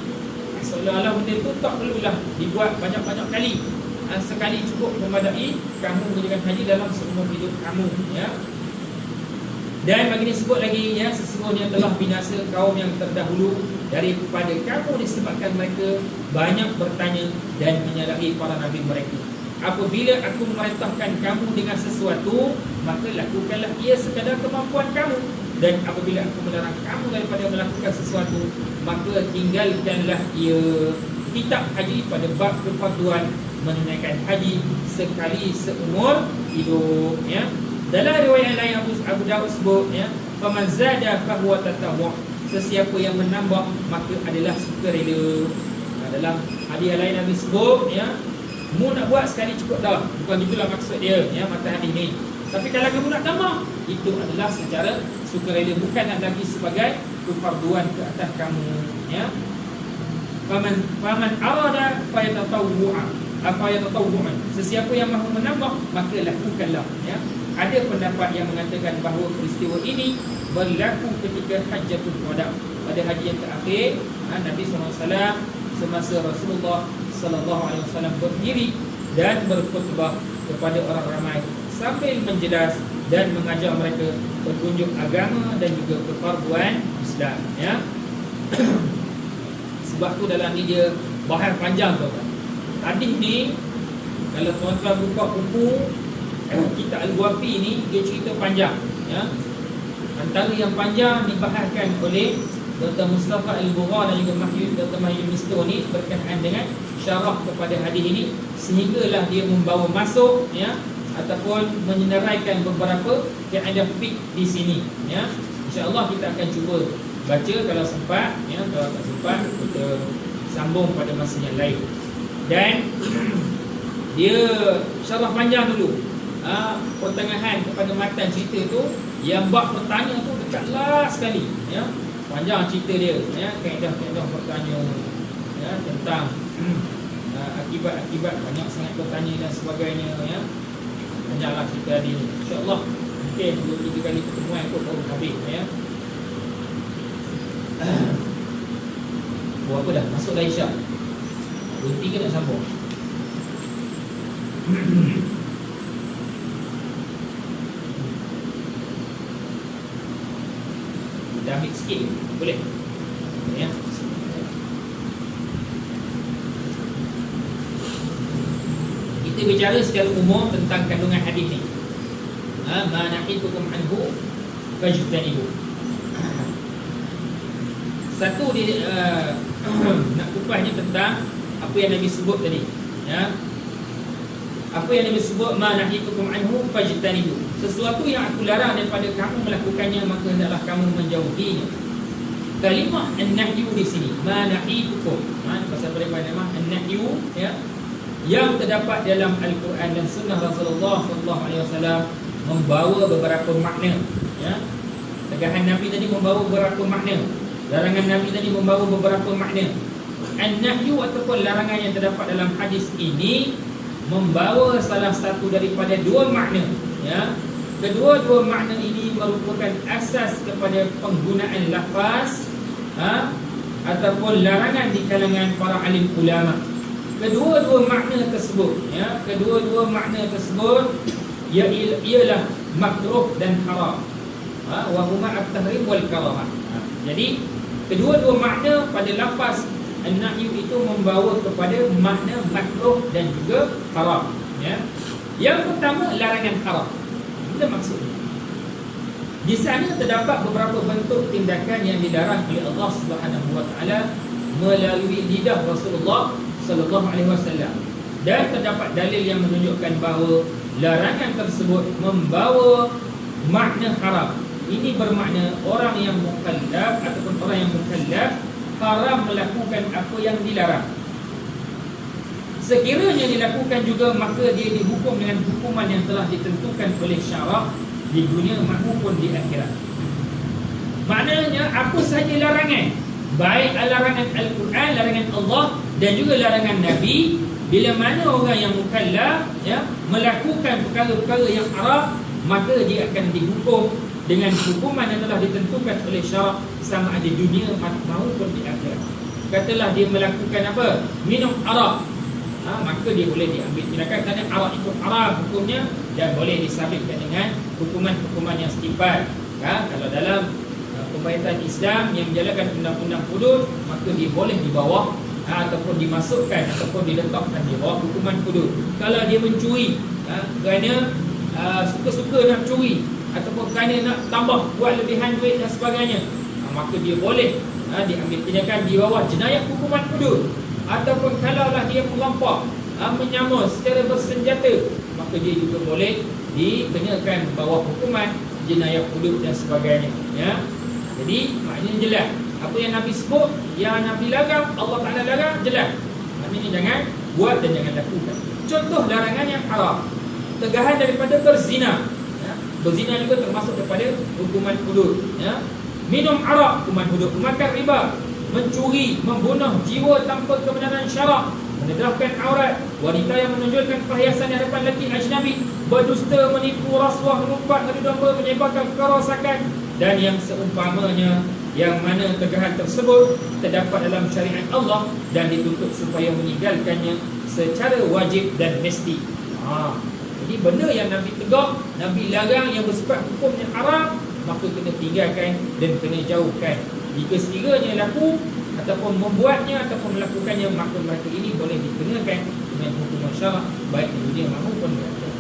seolah-olah benda itu tak perlulah dibuat banyak-banyak kali. Sekali cukup memadai kamu menjalankan haji dalam seumur hidup kamu. Ya. Dan baginda sebut lagi, ya, sesungguhnya telah binasa kaum yang terdahulu daripada kamu disebabkan mereka banyak bertanya dan menyalahi para nabi mereka. Apabila aku memerintahkan kamu dengan sesuatu, maka lakukanlah ia sekadar kemampuan kamu. Dan apabila aku melarang kamu daripada melakukan sesuatu, maka tinggalkanlah ia. Kitab haji pada bab kefarduan menunaikan haji sekali seumur hidup. Ya. Dalam riwayat lain Abu Daud sebut, ya, faman zada fahuwa tatawwu'. Sesiapa yang menambah maka adalah sukarela. Dalam hadis lain Nabi sebut, ya, mu nak buat sekali cukup dah. Bukan itulah maksud dia, ya, mata hadis ni. Tapi kalau kamu nak tambah, itu adalah secara sukarela, bukan lagi sebagai kefarduan ke atas kamu. Ya. Faman arada fayatatawwu'a. Sesiapa yang mahu menambah, maka lakukanlah. Ya. Ada pendapat yang mengatakan bahawa peristiwa ini berlaku ketika Hajjatul Wada', pada haji yang terakhir. Nabi SAW semasa Rasulullah SAW berdiri dan berkhutbah kepada orang ramai sambil menjelas dan mengajar mereka petunjuk agama dan juga kefarduan Islam. Ya. Sebab tu dalam ni dia bahas panjang, tuan-tuan. Hadis ni kalau tuan-tuan buka buku kitab Al-Wafi ni, dia cerita panjang. Ya. Antara yang panjang dibahaskan oleh Dr. Mustafa Al-Bugha dan juga Dr. Mahir Misto ni berkenaan dengan syarah kepada hadis ini, sehinggalah dia membawa masuk, ya, ataupun menyenaraikan beberapa kaedah fiqh di sini. Ya. InsyaAllah kita akan cuba baca kalau sempat, ya. Kalau tak sempat kita sambung pada masa yang lain. Dan dia syarah panjang dulu. Pertengahan kepada matan cerita tu, yang bab bertanya tu dekat last sekali, ya. Panjang cerita dia, ya, kaedah-kaedah bertanya, ya, tentang akibat-akibat banyak sangat bertanya dan sebagainya, ya. Panjanglah cerita dia ni. InsyaAllah mungkin 2-3 kali pertemuan kot baru habis, ya. Buat apa dah? Masuk dah Isyak. Berhenti ke nak sambung? Kita ambil sikit, boleh? Ya. Kita bicara secara umum tentang kandungan hadis ni. Ma nahitukum anhu fajtanibu. Satu dia nak kupasnya tentang apa yang Nabi sebut tadi, ya. Apa yang Nabi sebut, ma nahitukum anhu fajtanibu. Sesuatu yang aku larang daripada kamu melakukannya, maka hendaklah kamu menjauhinya. Kalimah an-nahyu di sini, ma nahitukum, pasal peribad nama an-nahyu, ya, yang terdapat dalam Al-Quran dan Sunnah Rasulullah SAW membawa beberapa makna, ya. Tegahan Nabi tadi membawa beberapa makna, larangan Nabi tadi membawa beberapa makna. An-nahyu ataupun larangan yang terdapat dalam hadis ini membawa salah satu daripada 2 makna, ya. Kedua-dua makna ini merupakan asas kepada penggunaan lafaz, ataupun larangan di kalangan para alim ulama. Kedua-dua makna tersebut, ya, kedua-dua makna tersebut ialah makruh dan haram. Wa huma at-tahrim wal karahah. Jadi kedua-dua makna pada lafaz an-nahyu itu membawa kepada makna makruh dan juga haram, ya. Yang pertama, larangan haram. Apa maksudnya? Di sana terdapat beberapa bentuk tindakan yang dilarang oleh Allah Subhanahu wa taala melalui lidah Rasulullah sallallahu alaihi wasallam. dan terdapat dalil yang menunjukkan bahawa larangan tersebut membawa makna haram. Ini bermakna orang yang mukallaf ataupun orang yang mukallaf haram melakukan apa yang dilarang. Sekiranya dilakukan juga, maka dia dihukum dengan hukuman yang telah ditentukan oleh syarak di dunia maupun di akhirat. Maknanya apa sahaja larangan, baik larangan Al-Quran, larangan Allah dan juga larangan Nabi, bila mana orang yang mukallaf melakukan perkara-perkara yang haram, maka dia akan dihukum dengan hukuman yang telah ditentukan oleh syarak sama ada dunia maupun di akhirat. Katalah dia melakukan apa? Minum arak, maka dia boleh diambil tindakan kerana arak itu haram hukumnya dan boleh disabitkan dengan hukuman-hukuman yang setimpal. Kalau dalam pemerintahan Islam yang menjalankan undang-undang hudud, maka dia boleh di bawah ataupun dimasukkan ataupun diletakkan di bawah hukuman hudud. Kalau dia mencuri kerana suka-suka nak curi ataupun kerana nak tambah buat lebihan duit dan sebagainya, maka dia boleh diambil tindakan di bawah jenayah hukuman hudud. Ataupun kalaulah dia merampak, menyamar secara bersenjata, maka dia juga boleh dikenakan bawah hukuman jenayah hudud dan sebagainya. Jadi maknanya jelas apa yang Nabi sebut, yang Nabi larang, Allah Ta'ala larang, jelas. Maknanya jangan buat dan jangan lakukan. Contoh larangan yang haram, tegahan daripada berzina. Berzina juga termasuk daripada hukuman hudud. Minum arak, hukuman hudud. Makan riba, mencuri, membunuh jiwa tanpa kebenaran syarak, mendedahkan aurat, wanita yang menunjukkan perhiasan di hadapan lelaki ajnabi, berdusta, menipu, rasuah, melumpat, mengadu domba, menyebarkan kerosakan dan yang seumpamanya, yang mana tegahan tersebut terdapat dalam syariat Allah dan dituntut supaya meninggalkannya secara wajib dan mesti. Jadi benda yang Nabi tegak, Nabi larang, yang bersifat hukumnya haram, maka kena tinggalkan dan kena jauhkan. Jika sekiranya laku ataupun membuatnya ataupun melakukannya, maka mereka ini boleh dikenakan dengan hukuman syarak baik di dunia maupun di akhirat.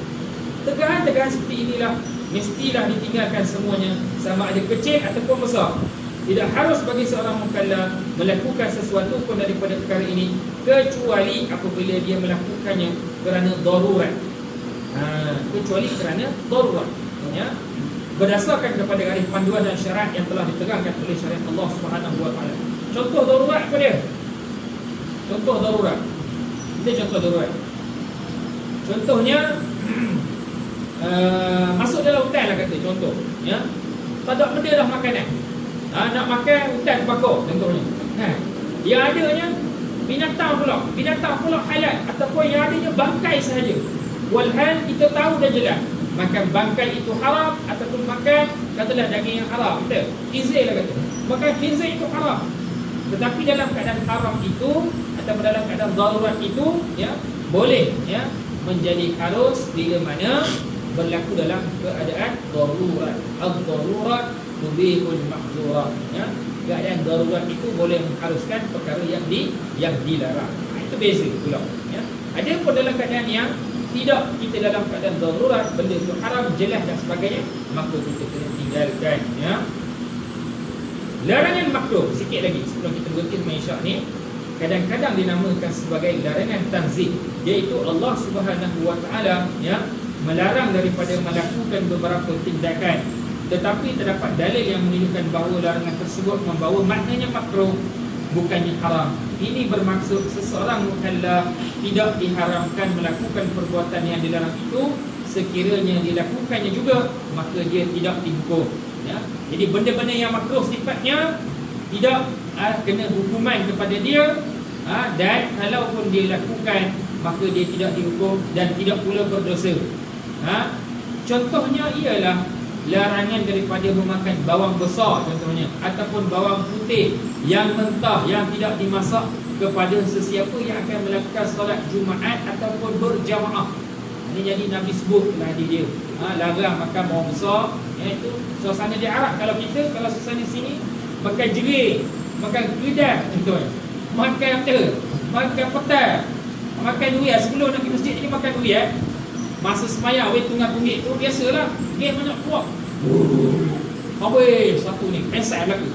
Tegahan-tegahan seperti inilah mestilah ditinggalkan semuanya, sama ada kecil ataupun besar. Tidak harus bagi seorang mukallaf melakukan sesuatu pun daripada perkara ini, kecuali apabila dia melakukannya kerana darurat. Kecuali kerana darurat, berdasarkan kepada garis panduan dan syarat yang telah diterangkan oleh syariat Allah Subhanahu wa taala. Contoh darurat apa dia? Contoh darurat. Kita contoh darurat. Contohnya masuk dalam hutan lah kata contoh, tak ada benda dah makanan. Nak makan hutan bakar contohnya. Yang adanya binatang pula halal, ataupun yang adanya bangkai sahaja. Walhal kita tahu dan jelas makan bangkai itu haram, ataupun makan katalah daging yang haram, kita khinzir lah kata, makan khinzir itu haram. Tetapi dalam keadaan haram itu ataupun dalam keadaan darurat itu boleh menjadi harus bila mana berlaku dalam keadaan darurat. Ad-darurat tubihul mahzurat. Keadaan darurat itu boleh mengharuskan perkara yang dilarang. Itu beza pula. Ada pun dalam keadaan yang tidak, kita dalam keadaan darurat, benda itu haram, jelas dan sebagainya, maka kita kena tinggalkan. Larangan makruh, sikit lagi sebelum kita berhenti mengisyak ni, kadang-kadang dinamakan sebagai larangan tanzih, iaitu Allah Subhanahu wa taala melarang daripada melakukan beberapa tindakan, tetapi terdapat dalil yang menunjukkan bahawa larangan tersebut membawa maknanya makruh, bukannya haram. Ini bermaksud seseorang mukallaf tidak diharamkan melakukan perbuatan yang dilarang itu, sekiranya dilakukannya juga maka dia tidak dihukum. Jadi benda-benda yang makruh sifatnya tidak kena hukuman kepada dia, dan kalaupun dia lakukan maka dia tidak dihukum dan tidak pula berdosa. Contohnya ialah larangan daripada memakan bawang besar contohnya, ataupun bawang putih yang mentah yang tidak dimasak kepada sesiapa yang akan melakukan solat Jumaat ataupun berjamaah. Ini jadi Nabi sebutlah di dia, larang makan bawang besar. Itu suasana di Arab. Kalau kita, kalau suasana sini makan jerit, makan kedah contohnya, makan apa, makan petai, makan durian. Sebelum nak pergi masjid ni makan durian. Masa sembahyang tunggang tunggik tu biasalah, dia banyak kuat. Habis satu ni pensel lagi.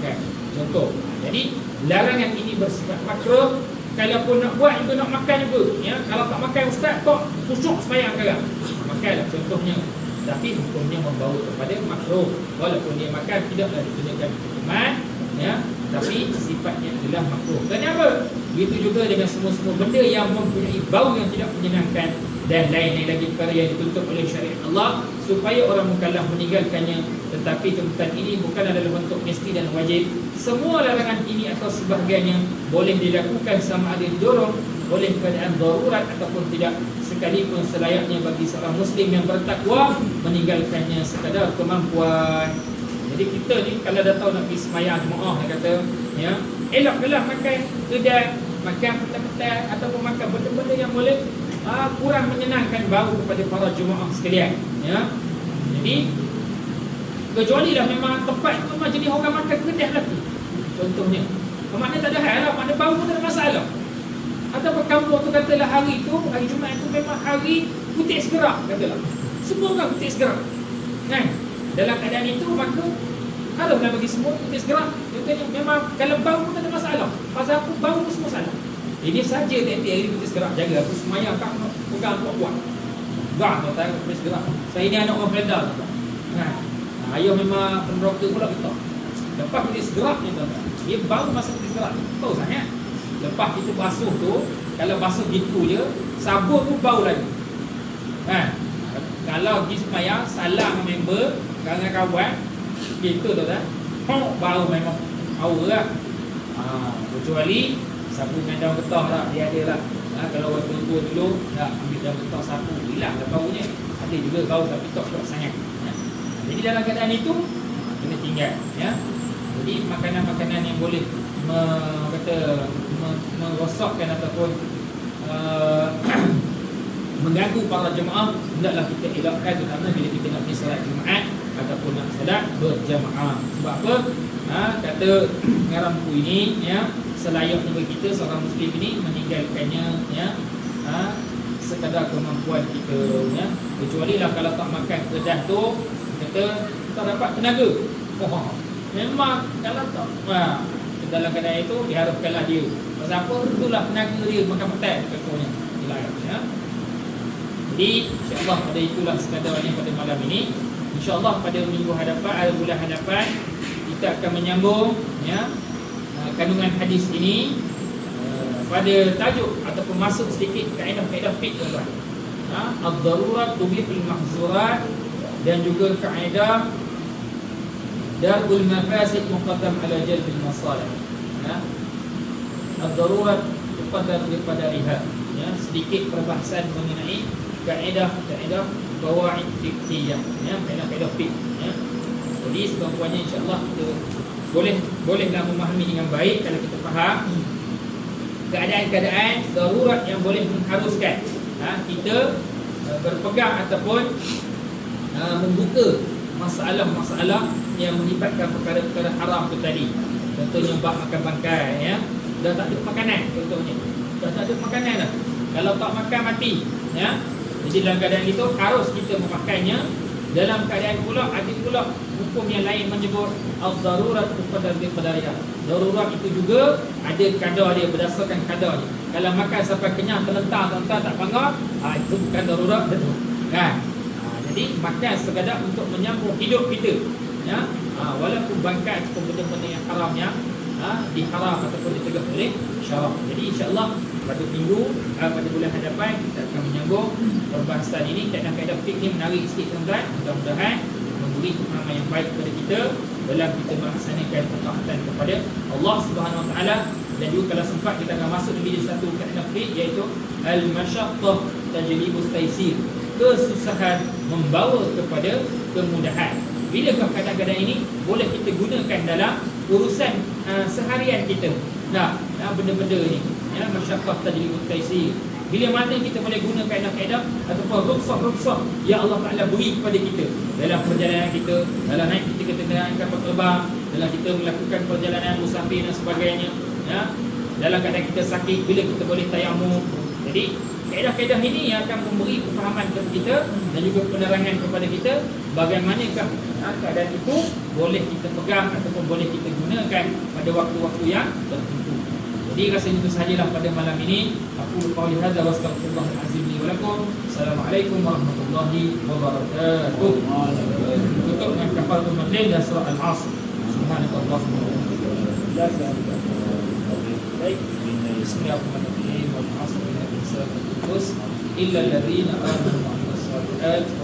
Kan? Contoh. Jadi larangan ini bersifat makruh kalau pun nak buat juga nak makan juga, ya. Kalau tak makan ustaz, tak khusyuk sembahyang sekarang. Makanlah contohnya. Tapi hukumnya membawa kepada makruh. Walaupun dia makan tidaklah dikenakan hukuman, ya. Tapi sifatnya adalah makruh. Kenapa? Begitu juga dengan semua-semua benda yang mempunyai bau yang tidak menyenangkan dan lain-lain lagi perkara yang dituntut oleh syariat Allah supaya orang mukallaf meninggalkannya. Tetapi tuntutan ini bukan adalah bentuk mesti dan wajib. Semua larangan ini atau sebahagiannya boleh dilakukan sama ada didorong oleh keadaan darurat ataupun tidak, sekalipun selayaknya bagi seorang muslim yang bertakwa meninggalkannya sekadar kemampuan. Jadi kita ni kalau dah tahu nak pergi sembahyang jemaah, dia kata, ya, elaklah makan kedai, makan petang-petang ataupun makan benda-benda yang boleh kurang menyenangkan bau kepada para jemaah sekalian, ya. Jadi kecuali lah memang tempat tu memang jenis orang makan kedai lagi, contohnya, maknanya tak ada hal lah, maknanya bau pun tak ada masalah. Ataupun kampung tu katalah hari tu, hari Jumaat tu memang hari kutik segera, katalah semua orang kutik segera, kan? Dalam keadaan itu maka haruslah bagi semua kutik segera. Contohnya memang kalau bau pun tak ada masalah. Pasal apa? Bau pun semua salah. Jadi saja tiap-tiap hari kutik segera, jaga aku semayang kau pegang kuat-kuat. Gak kau tahu kutik segera. Saya ni anak orang Peladar, kan? Ayah memang peneroka pula kita. Lepas kutik segera ni tuan-tuan, dia bau masa kutik segera ni, bau sangat. Lepas kita basuh tu, kalau basuh gitu je, sabun pun bau lagi, kan? Kalau pergi semayang, salah dengan member, kawan-kawan, gitu tu kan, bau memang bau lah. Kecuali sapu dengan daun getah lah, dia ada lah. Kalau orang tua dulu, nak ambil daun getah sapu, hilang lah baunya. Ada juga bau tapi tak kuat sangat, ya. Jadi dalam keadaan itu, kena tinggal, ya. Jadi makanan-makanan yang boleh merosakkan ataupun mengganggu para jemaah, hendaklah kita elakkan, terutama bila kita nak pergi solat Jumaat ataupun nak solat berjemaah. Sebab apa? Kata ngarampu ini, ya, selayaknya bagi kita seorang muslim ini meninggalkannya, ya, sekadar kemampuan kita, ya. Kecuali lah kalau tak makan kedah tu, kata tak dapat tenaga. Memang kalau tak dalam keadaan itu diharapkanlah dia. Pasal apa? Itulah tenaga dia makan petang contohnya. Ya. Jadi insya-Allah pada itulah sekadarnya pada malam ini. Insya-Allah pada minggu hadapan, bulan hadapan kita akan menyambung, ya, kandungan hadis ini pada tajuk ataupun masuk sedikit kaedah-kaedah fiqh, tuan-tuan. Ad-darurat tubihul mahzurat dan juga kaedah darul mafasid muqaddam ala jalbil masalih. Ad-darurat tuqaddar biqadariha. Ya, sedikit perbahasan mengenai kaedah-kaedah qawaid fiqhiyah, ya, kaedah-kaedah fiqh, ya. Jadi sekurang-kurangnya insya-Allah kita bolehlah memahami dengan baik kalau kita faham keadaan-keadaan darurat yang boleh mengharuskan kita berpegang ataupun membuka masalah-masalah yang melibatkan perkara-perkara haram itu tadi. Contohnya bab makan bangkai, ya. Dah tak ada makanan contohnya. Dah tak ada makanan dah. Kalau tak makan mati, ya. Jadi dalam keadaan itu harus kita memakannya. Dalam keadaan pula ada pula hukum yang lain menyebut al-darurat tuqaddar biqadariha. Darurat itu juga ada kadar dia, berdasarkan kadar dia. Kalau makan sampai kenyang terlentang tak bangga, itu bukan darurat betul, kan? Jadi makan sekadar untuk menyambung hidup kita, ya. Walaupun bangkai ataupun benda-benda yang haramnya diharam ataupun ditegah oleh syarak. Jadi insya-Allah pada minggu pada bulan hadapan kita akan menyambung perbahasan ini. Kaedah-kaedah fiqh ni menarik sikit, tuan-tuan. Mudah-mudahan memberi pemahaman yang baik kepada kita dalam kita melaksanakan ketaatan kepada Allah Subhanahu Wa Taala. Dan juga kalau sempat kita akan masuk lebih satu kaedah fiqh, iaitu al-masyaqqah tajlibut taysir. Kesusahan membawa kepada kemudahan. Bilakah kadang-kadang ini boleh kita gunakan dalam urusan seharian kita? Benda-benda ni, ya, masyaqqah tajlibut taysir. Bila mana kita boleh guna kaedah-kaedah ataupun rukhsah-rukhsah yang Allah Taala beri kepada kita dalam perjalanan kita, dalam naik kita kenderaan kapal terbang, dalam kita melakukan perjalanan musafir dan sebagainya, ya. Dalam keadaan kita sakit, bila kita boleh tayamum. Jadi kaedah-kaedah ini yang akan memberi kefahaman kepada kita dan juga penerangan kepada kita bagaimanakah keadaan itu boleh kita pegang ataupun boleh kita gunakan pada waktu-waktu yang tertentu. Jadi rasanya itu sahajalah pada malam ini. Aku qauli hadza wa astaghfirullahal azim li wa lakum. Assalamualaikum warahmatullahi wabarakatuh. Tutup dengan kafaratul majlis dan surah Al-Asr. Subhanakallahumma wa bihamdika. Baik. Bismillahirrahmanirrahim. Wal 'asr innal insana lafi khusr illa alladhina amanu wa 'amilus salihati